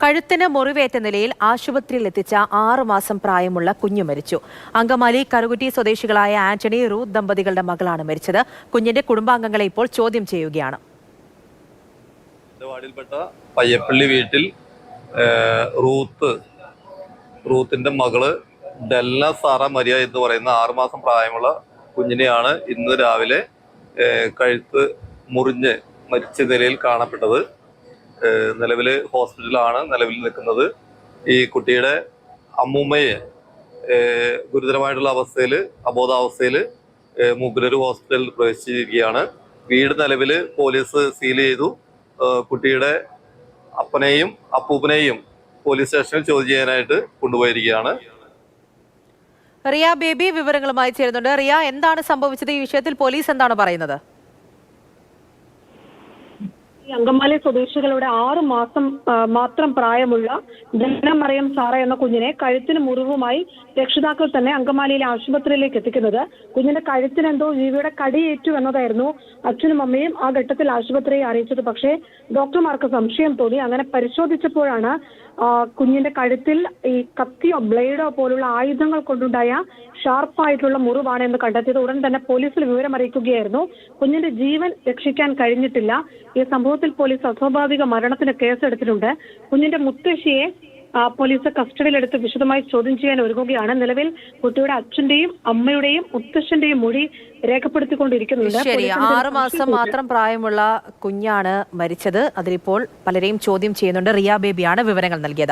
കഴുത്തിന് മുറിവേറ്റ നിലയിൽ ആശുപത്രിയിൽ എത്തിച്ച 6 മാസം പ്രായമുള്ള കുഞ്ഞു മരിച്ചു. അങ്കമാലി കറുകുറ്റി സ്വദേശികളായ ആന്റണി റൂത്ത് ദമ്പതികളുടെ മകളാണ് മരിച്ചത്. കുഞ്ഞിന്റെ കുടുംബാംഗങ്ങളെ ഇപ്പോൾ ചോദ്യം ചെയ്യുകയാണ്. വാർഡിൽപ്പെട്ട പയ്യപ്പള്ളി വീട്ടിൽ റൂത്തിന്റെ മകള് ഡെല്ല സാറ മരിയ എന്ന് പറയുന്ന 6 മാസം പ്രായമുള്ള കുഞ്ഞിനെയാണ് ഇന്ന് രാവിലെ കഴുത്ത് മുറിഞ്ഞ് മരിച്ച നിലയിൽ കാണപ്പെട്ടത്. നിലവിൽ ഹോസ്പിറ്റലാണ് നിൽക്കുന്നത്. ഈ കുട്ടിയുടെ അമ്മൂമ്മയെ ഗുരുതരമായിട്ടുള്ള അബോധാവസ്ഥയിൽ മൂപ്പിലൊരു ഹോസ്പിറ്റലിൽ പ്രവേശിച്ചിരിക്കുകയാണ്. വീട് നിലവിൽ പോലീസ് സീൽ ചെയ്തു. കുട്ടിയുടെ അപ്പനെയും അപ്പൂപ്പനെയും പോലീസ് സ്റ്റേഷനിൽ ചോദ്യം ചെയ്യാനായിട്ട് കൊണ്ടുപോയിരിക്കുകയാണ്. റിയ ബേബി വിവരങ്ങളുമായി ചേരുന്നുണ്ട്. റിയ, എന്താണ് സംഭവിച്ചത്? ഈ വിഷയത്തിൽ പോലീസ് എന്താണ് പറയുന്നത്? അങ്കമാലി സ്വദേശികളുടെ 6 മാസം മാത്രം പ്രായമുള്ള മറിയം സാറ എന്ന കുഞ്ഞിനെ കഴുത്തിന് മുറിവുമായി രക്ഷിതാക്കൾ തന്നെ അങ്കമാലിയിലെ ആശുപത്രിയിലേക്ക് എത്തിക്കുന്നത്. കുഞ്ഞിന്റെ കഴുത്തിന് എന്തോ ജീവിയുടെ കടിയേറ്റു എന്നതായിരുന്നു അച്ഛനും അമ്മയും ആ ഘട്ടത്തിൽ ആശുപത്രിയെ അറിയിച്ചത്. പക്ഷേ ഡോക്ടർമാർക്ക് സംശയം തോന്നി. അങ്ങനെ പരിശോധിച്ചപ്പോഴാണ് കുഞ്ഞിന്റെ കഴുത്തിൽ ഈ കത്തിയോ ബ്ലേഡോ പോലുള്ള ആയുധങ്ങൾ കൊണ്ടുണ്ടായ ഷാർപ്പായിട്ടുള്ള മുറിവാണ് എന്ന് കണ്ടെത്തിയത്. ഉടൻ തന്നെ പോലീസിൽ വിവരം അറിയിക്കുകയായിരുന്നു. കുഞ്ഞിന്റെ ജീവൻ രക്ഷിക്കാൻ കഴിഞ്ഞിട്ടില്ല. ഈ സംഭവത്തിൽ പോലീസ് അസ്വാഭാവിക മരണത്തിന് കേസെടുത്തിട്ടുണ്ട്. കുഞ്ഞിന്റെ മുത്തശ്ശിയെ പോലീസ് കസ്റ്റഡിയിലെടുത്ത് വിശദമായി ചോദ്യം ചെയ്യാൻ ഒരുങ്ങുകയാണ്. നിലവിൽ കുട്ടിയുടെ അച്ഛന്റെയും അമ്മയുടെയും മുത്തശ്ശന്റെയും മൊഴി രേഖപ്പെടുത്തിക്കൊണ്ടിരിക്കുന്നുണ്ട്. ശരി, 6 മാസം മാത്രം പ്രായമുള്ള കുഞ്ഞാണ് മരിച്ചത്. അതിലിപ്പോൾ പലരെയും ചോദ്യം ചെയ്യുന്നുണ്ട്. റിയ ബേബിയാണ് വിവരങ്ങൾ നൽകിയത്.